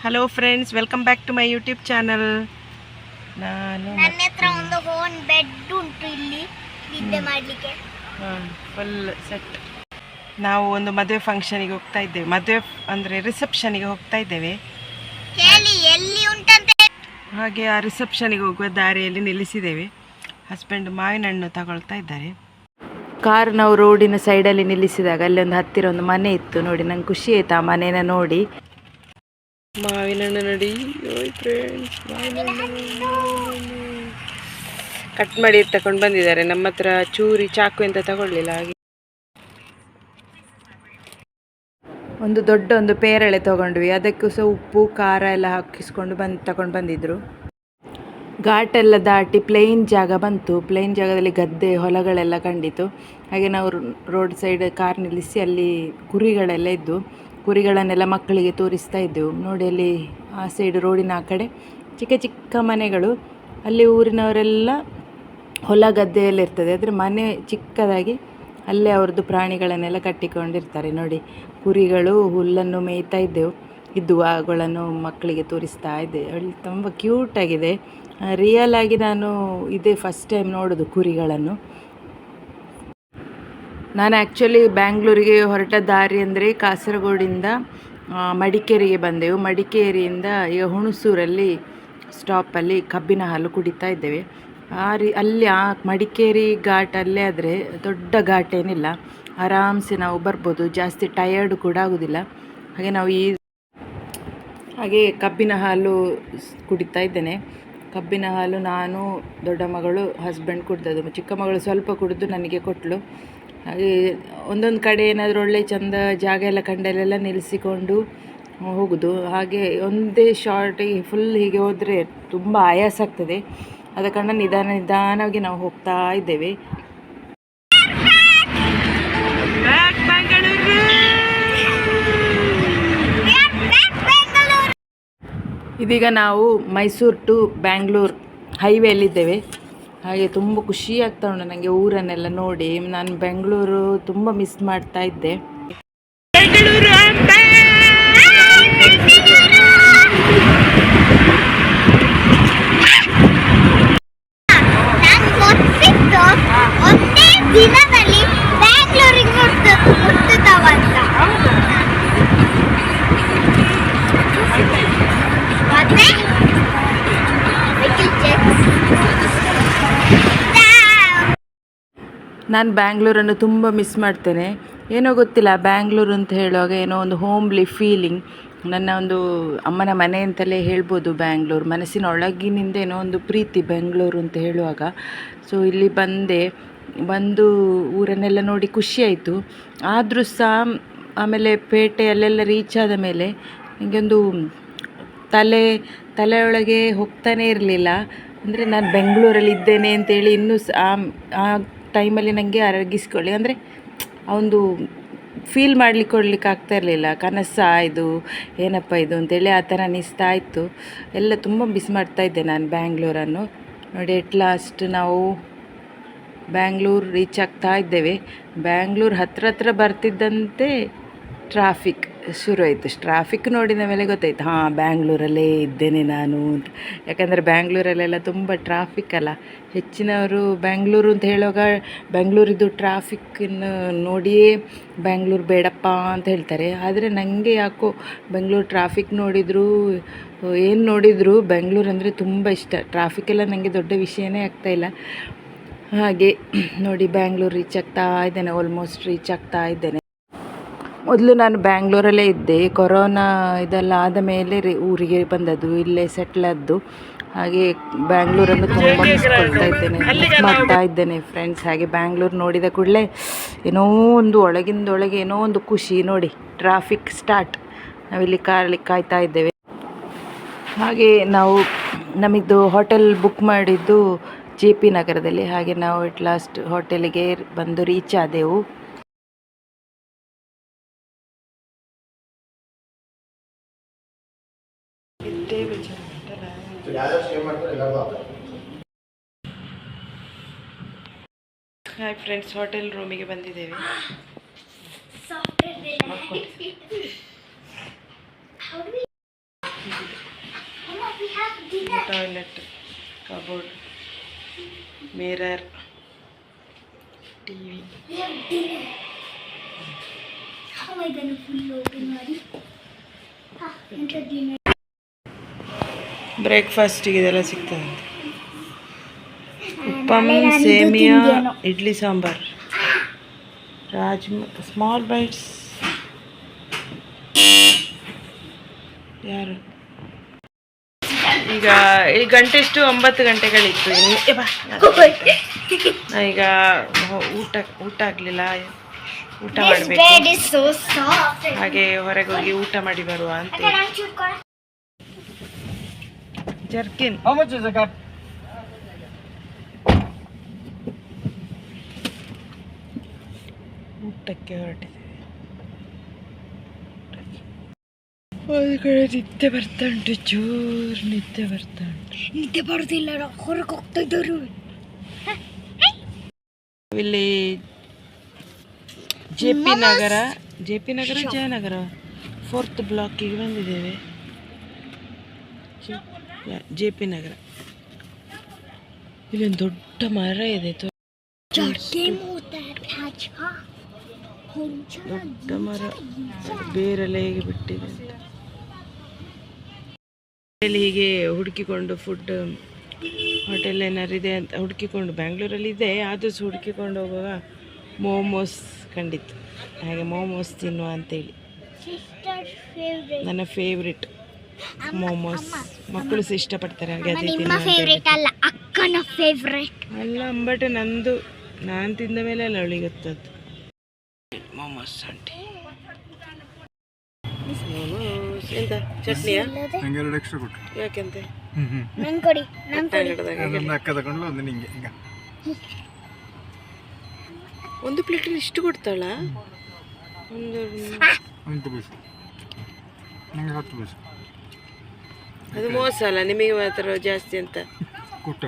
Hello friends, welcome back to my YouTube channel. ನನ್ನ ಹತ್ರ ಒಂದು ಹೋನ್ ಬೆಡ್ ಉಂಟು ಇಲ್ಲಿ ನಿದ್ದೆ ಮಾಡಲಿಕ್ಕೆ. Full set. ನಾವು ಒಂದು ಮದುವೆ ಫಂಕ್ಷನಿಗೆ ಹೋಗ್ತಾ ಇದ್ದೇವೆ. ಮದುವೆ ಅಂದರೆ ರಿಸೆಪ್ಷನಿಗೆ ಹೋಗ್ತಾ ಇದ್ದೇವೆ. ಎಲ್ಲಿ ಉಂಟಂತೆ? ಹಾಗೆ ಆ ರಿಸೆಪ್ಷನಿಗೆ ಹೋಗುವ ದಾರಿಯಲ್ಲಿ ನಿಲ್ಲಿಸಿದ್ದೇವೆ. ಹಸ್ಬೆಂಡ್ ಮಾವಿನ ಹಣ್ಣು ತಗೊಳ್ತಾ ಇದ್ದಾರೆ. ಕಾರ್ ನಾವು ರೋಡಿನ ಸೈಡಲ್ಲಿ ನಿಲ್ಲಿಸಿದಾಗ ಅಲ್ಲಿ ಒಂದು ಹತ್ತಿರ ಒಂದು ಮನೆ ಇತ್ತು. ನೋಡಿ, ನಂಗೆ ಖುಷಿ ಆಯ್ತು ಆ ಮನೇನ ನೋಡಿ. ಮಾವಿನ ಹಣ್ಣು ನೋಡಿ ಫ್ರೆಂಡ್ಸ್, ಕಟ್ ಮಾಡಿ ತಗೊಂಡು ಬಂದಿದ್ದಾರೆ. ನಮ್ಮ ಹತ್ರ ಚೂರಿ ಚಾಕು ಅಂತ ತಗೊಳ್ಳಿಲ್ಲ. ಹಾಗೆ ಒಂದು ದೊಡ್ಡ ಒಂದು ಪೇರಳೆ ತಗೊಂಡ್ವಿ. ಅದಕ್ಕೂ ಸಹ ಉಪ್ಪು ಖಾರ ಎಲ್ಲ ಹಾಕಿಸ್ಕೊಂಡು ತಗೊಂಡು ಬಂದಿದ್ರು. ಘಾಟೆಲ್ಲ ದಾಟಿ ಪ್ಲೇನ್ ಜಾಗ ಬಂತು. ಪ್ಲೇನ್ ಜಾಗದಲ್ಲಿ ಗದ್ದೆ ಹೊಲಗಳೆಲ್ಲ ಕಂಡಿತು. ಹಾಗೆ ನಾವು ರೋಡ್ ಸೈಡ್ ಕಾರ್ ನಿಲ್ಲಿಸಿ ಅಲ್ಲಿ ಕುರಿಗಳೆಲ್ಲ ಇದ್ದು ಕುರಿಗಳನ್ನೆಲ್ಲ ಮಕ್ಕಳಿಗೆ ತೋರಿಸ್ತಾ ಇದ್ದೆವು. ನೋಡಿ, ಅಲ್ಲಿ ಆ ಸೈಡ್ ರೋಡಿನ ಆ ಕಡೆ ಚಿಕ್ಕ ಚಿಕ್ಕ ಮನೆಗಳು. ಅಲ್ಲಿ ಊರಿನವರೆಲ್ಲ ಹೊಲ ಗದ್ದೆಯಲ್ಲಿ ಇರ್ತದೆ. ಆದರೆ ಮನೆ ಚಿಕ್ಕದಾಗಿ ಅಲ್ಲೇ ಅವ್ರದ್ದು ಪ್ರಾಣಿಗಳನ್ನೆಲ್ಲ ಕಟ್ಟಿಕೊಂಡಿರ್ತಾರೆ. ನೋಡಿ, ಕುರಿಗಳು ಹುಲ್ಲನ್ನು ಮೇಯ್ತಾ ಇದ್ದೆವು. ಅವುಗಳನ್ನು ಮಕ್ಕಳಿಗೆ ತೋರಿಸ್ತಾ ಇದ್ದೆ. ಅಲ್ಲಿ ತುಂಬ ಕ್ಯೂಟಾಗಿದೆ. ರಿಯಲ್ ಆಗಿ ನಾನು ಇದೇ ಫಸ್ಟ್ ಟೈಮ್ ನೋಡೋದು ಕುರಿಗಳನ್ನು. ನಾನು ಆ್ಯಕ್ಚುಲಿ ಬ್ಯಾಂಗ್ಳೂರಿಗೆ ಹೊರಟ ದಾರಿ ಅಂದರೆ ಕಾಸರಗೋಡಿಂದ ಮಡಿಕೇರಿಗೆ ಬಂದೆವು. ಮಡಿಕೇರಿಯಿಂದ ಈಗ ಹುಣಸೂರಲ್ಲಿ ಸ್ಟಾಪಲ್ಲಿ ಕಬ್ಬಿನ ಹಾಲು ಕುಡಿತಾ ಇದ್ದೇವೆ. ಅಲ್ಲಿ ಆ ಮಡಿಕೇರಿ ಘಾಟಲ್ಲೇ ಆದರೆ ದೊಡ್ಡ ಘಾಟ್ ಏನಿಲ್ಲ, ಆರಾಮ್ಸೆ ನಾವು ಬರ್ಬೋದು. ಜಾಸ್ತಿ ಟಯರ್ಡ್ ಕೂಡ ಆಗೋದಿಲ್ಲ. ಹಾಗೆ ಕಬ್ಬಿನ ಹಾಲು ಕುಡಿತಾ ಇದ್ದೇನೆ. ಕಬ್ಬಿನ ಹಾಲು ನಾನು, ದೊಡ್ಡ ಮಗಳು, ಹಸ್ಬೆಂಡ್ ಕುಡ್ದದ್ದು. ಚಿಕ್ಕ ಮಗಳು ಸ್ವಲ್ಪ ಕುಡಿದು ನನಗೆ ಕೊಟ್ಟಳು. ಹಾಗೆ ಒಂದೊಂದು ಕಡೆ ಏನಾದರೂ ಒಳ್ಳೆ ಚಂದ ಜಾಗ ಎಲ್ಲ ಕಂಡಲ್ಲೆಲ್ಲ ನಿಲ್ಲಿಸಿಕೊಂಡು ಹೋಗೋದು. ಹಾಗೆ ಒಂದೇ ಶಾರ್ಟಿಗೆ ಫುಲ್ ಹೀಗೆ ಹೋದರೆ ತುಂಬ ಆಯಾಸ ಆಗ್ತದೆ. ಆದ ಕಾರಣ ನಿಧಾನವಾಗಿ ನಾವು ಹೋಗ್ತಾ ಇದ್ದೇವೆ. ಇದೀಗ ನಾವು ಮೈಸೂರು ಟು ಬ್ಯಾಂಗ್ಳೂರ್ ಹೈವೇಲಿದ್ದೇವೆ. ಹಾಗೆ ತುಂಬ ಖುಷಿ ಆಗ್ತಾ ಉಂಟು ನನಗೆ ಊರನ್ನೆಲ್ಲ ನೋಡಿ. ನಾನು ಬೆಂಗಳೂರು ತುಂಬ ಮಿಸ್ ಮಾಡ್ತಾ ಇದ್ದೆ. ನಾನು ಬ್ಯಾಂಗ್ಳೂರನ್ನು ತುಂಬ ಮಿಸ್ ಮಾಡ್ತೇನೆ. ಏನೋ ಗೊತ್ತಿಲ್ಲ, ಬ್ಯಾಂಗ್ಳೂರು ಅಂತ ಹೇಳುವಾಗ ಏನೋ ಒಂದು ಹೋಮ್ಲಿ ಫೀಲಿಂಗ್. ನನ್ನ ಒಂದು ಅಮ್ಮನ ಮನೆ ಅಂತಲೇ ಹೇಳ್ಬೋದು ಬ್ಯಾಂಗ್ಳೂರು. ಮನಸ್ಸಿನ ಒಳಗಿನಿಂದ ಏನೋ ಒಂದು ಪ್ರೀತಿ ಬೆಂಗಳೂರು ಅಂತ ಹೇಳುವಾಗ. ಸೊ ಇಲ್ಲಿ ಬಂದು ಊರನ್ನೆಲ್ಲ ನೋಡಿ ಖುಷಿಯಾಯಿತು. ಆದರೂ ಸಹ ಆಮೇಲೆ ಪೇಟೆಯಲ್ಲೆಲ್ಲ ರೀಚ್ ಆದ ಮೇಲೆ ನನಗೆ ಒಂದು ತಲೆಯೊಳಗೆ ಹೋಗ್ತಾನೇ ಇರಲಿಲ್ಲ. ಅಂದರೆ ನಾನು ಬೆಂಗಳೂರಲ್ಲಿ ಇದ್ದೇನೆ ಅಂತೇಳಿ ಇನ್ನೂ ಆ ಟೈಮಲ್ಲಿ ನನಗೆ ಅರಗಿಸ್ಕೊಳ್ಳಿ ಅಂದರೆ ಒಂದು ಫೀಲ್ ಕೊಡ್ಲಿಕ್ಕೆ ಆಗ್ತಾ ಇರಲಿಲ್ಲ. ಕನಸಾ ಇದು, ಏನಪ್ಪ ಇದು ಅಂತೇಳಿ ಆ ಥರ ಅನ್ನಿಸ್ತಾ ಇತ್ತು. ಎಲ್ಲ ತುಂಬ ಮಿಸ್ ಮಾಡ್ತಾಯಿದ್ದೆ ನಾನು ಬ್ಯಾಂಗ್ಳೂರನ್ನು. ನೋಡಿ, ಎಟ್ ಲಾಸ್ಟ್ ನಾವು ಬ್ಯಾಂಗ್ಳೂರು ರೀಚ್ ಆಗ್ತಾ ಇದ್ದೇವೆ. ಬ್ಯಾಂಗ್ಳೂರು ಹತ್ರ ಬರ್ತಿದ್ದಂತೆ ಟ್ರಾಫಿಕ್ ಶುರು ಆಯಿತು. ಟ್ರಾಫಿಕ್ ನೋಡಿದ ಮೇಲೆ ಗೊತ್ತಾಯ್ತು, ಬ್ಯಾಂಗ್ಳೂರಲ್ಲೇ ಇದ್ದೇನೆ ನಾನು ಅಂತ. ಯಾಕಂದರೆ ಬ್ಯಾಂಗ್ಳೂರಲ್ಲೆಲ್ಲ ತುಂಬ ಟ್ರಾಫಿಕ್ ಅಲ್ಲ. ಹೆಚ್ಚಿನವರು ಬ್ಯಾಂಗ್ಳೂರು ಅಂತ ಹೇಳುವಾಗ ಬ್ಯಾಂಗ್ಳೂರಿದ್ದು ಟ್ರಾಫಿಕ್ಕನ್ನು ನೋಡಿಯೇ ಬ್ಯಾಂಗ್ಳೂರು ಬೇಡಪ್ಪ ಅಂತ ಹೇಳ್ತಾರೆ. ಆದರೆ ನನಗೆ ಯಾಕೋ ಬೆಂಗಳೂರು ಟ್ರಾಫಿಕ್ ಏನು ನೋಡಿದರೂ ಬೆಂಗಳೂರು ಅಂದರೆ ತುಂಬ ಇಷ್ಟ. ಟ್ರಾಫಿಕ್ಕೆಲ್ಲ ನನಗೆ ದೊಡ್ಡ ವಿಷಯನೇ ಆಗ್ತಾಯಿಲ್ಲ. ಹಾಗೆ ನೋಡಿ, ಬ್ಯಾಂಗ್ಳೂರು ರೀಚ್ ಆಗ್ತಾ ಇದ್ದೇನೆ. ಆಲ್ಮೋಸ್ಟ್ ರೀಚ್ ಆಗ್ತಾ ಇದ್ದೇನೆ. ಮೊದಲು ನಾನು ಬ್ಯಾಂಗ್ಳೂರಲ್ಲೇ ಇದ್ದೆ. ಕೊರೋನಾ ಇದೆಲ್ಲ ಆದ ಮೇಲೆ ಊರಿಗೆ ಬಂದದ್ದು, ಇಲ್ಲೇ ಸೆಟ್ಲ್ ಆದ್ದು. ಹಾಗೆ ಬ್ಯಾಂಗ್ಳೂರನ್ನು ತುಂಬ ಮಿಸ್ಕೊಳ್ತಾ ಇದ್ದೇನೆ, ಮಿಸ್ ಮಾಡ್ತಾ ಇದ್ದೇನೆ ಫ್ರೆಂಡ್ಸ್. ಹಾಗೆ ಬ್ಯಾಂಗ್ಳೂರು ನೋಡಿದ ಕೂಡಲೇ ಏನೋ ಒಂದು ಒಳಗಿಂದೊಳಗೆ ಏನೋ ಒಂದು ಖುಷಿ. ನೋಡಿ, ಟ್ರಾಫಿಕ್ ಸ್ಟಾರ್ಟ್, ನಾವಿಲ್ಲಿ ಕಾರಲ್ಲಿ ಕಾಯ್ತಾ ಇದ್ದೇವೆ. ಹಾಗೆ ನಾವು ನಮ್ಮದು ಹೋಟೆಲ್ ಬುಕ್ ಮಾಡಿದ್ದು JP ನಗರದಲ್ಲಿ. ಹಾಗೆ ನಾವು ಎಟ್ ಲಾಸ್ಟ್ ಹೋಟೆಲಿಗೆ ಬಂದು ರೀಚ್ ಆದೆವು. ಹಾಯ್ ಫ್ರೆಂಡ್ಸ್, ಹೋಟೆಲ್ ರೂಮಿಗೆ ಬಂದಿದ್ದೇವೆ. Toilet, cupboard, mirror, TV. ಬ್ರೇಕ್ಫಾಸ್ಟಿಗೆ ಇದೆಲ್ಲ ಸಿಗ್ತದೆ. ಉಪ್ಪಮ್, ಸೇಮಿಯಾ, ಇಡ್ಲಿ ಸಾಂಬಾರ್, ರಾಜ್ಮಾ, ಸ್ಮಾಲ್ ಬೈಟ್ಸ್. ಯಾರು ಈಗ ಈ ಗಂಟೆ ಎಷ್ಟು? 9 ಗಂಟೆಗಳಿತ್ತು. ಈಗ ಊಟ ಆಗಲಿಲ್ಲ, ಊಟ ಮಾಡಬೇಕು. ಹಾಗೆ ಹೊರಗೆ ಹೋಗಿ ಊಟ ಮಾಡಿ ಬರುವ ಅಂತ. ಜರ್ಕಿನ್ ಊಟಕ್ಕೆ ಹೊರಟಿದೆ. ಒಂದು ಕಡೆ ನಿದ್ದೆ ಬರ್ತಾ ಉಂಟು, ಜೋರು ನಿದ್ದೆ ಬರ್ತಾ ಉಂಟು. ನಿದ್ದೆ ಬರುದಿಲ್ಲ, ಹೊರಗೆ ಹೋಗ್ತಾ ಇದ್ದರು. ಇಲ್ಲಿ JP ನಗರ, ಜಯನಗರ 4th ಬ್ಲಾಕಿಗೆ ಬಂದಿದ್ದೇವೆ. JP ನಗರ. ಇಲ್ಲೊಂದು ದೊಡ್ಡ ಮರ ಇದೆ, ದೊಡ್ಡ ಮರ, ಬೇರೆಲ್ಲ ಹೇಗೆ ಬಿಟ್ಟಿದೆ ಅಂತ. ಹೀಗೆ ಹುಡುಕಿಕೊಂಡು ಫುಡ್ ಹೋಟೆಲ್ ಏನಾರು ಇದೆ ಅಂತ ಹುಡುಕಿಕೊಂಡು, ಬ್ಯಾಂಗ್ಳೂರಲ್ಲಿ ಇದೆ ಆದರೂ ಸಹ ಹುಡುಕಿಕೊಂಡು ಹೋಗುವಾಗ ಮೋಮೋಸ್ ಕಂಡಿತ್ತು. ಹಾಗೆ ಮೋಮೋಸ್ ತಿನ್ನುವ ಅಂತೇಳಿ. ನನ್ನ ಫೇವ್ರೆಟ್ ಮೋಮೋಸ್. ಮಕ್ಕಳು ಸಹ ಇಷ್ಟಪಡ್ತಾರೆ. ಹಾಗೆ ಅದೇ ಅಲ್ಲ ಅಂಬಟೆ ನಂದು, ನಾನು ತಿಂದ ಮೇಲೆ ಅಲ್ಲ ಅವಳಿಗೆ ಗೊತ್ತದ್ದು. ಮೋಮೋಸ್ ಆಂಟಿ. ಎಂತ ಚಟ್ನಿಯಾ? ನಂಗೆ 2 ಎಕ್ಸ್ಟ್ರಾ ಕೊಟ್ಟು. ಯಾಕೆಂತೆ? ಅಕ್ಕ ತಗೊಂಡು ಒಂದು ನಿಂಗೆ. ಈಗ ಒಂದು ಪ್ಲೇಟಲ್ಲಿ ಇಷ್ಟು ಕೊಡ್ತಾಳ? ಒಂದು ಪೀಸ್ ನಂಗೆ 10 ಪೀಸ್. ಅದು ಮೋಸ ಅಲ್ಲ, ನಿಮಗೆ ಮಾತ್ರ ಜಾಸ್ತಿ ಅಂತ ಕೊಟ್ಟ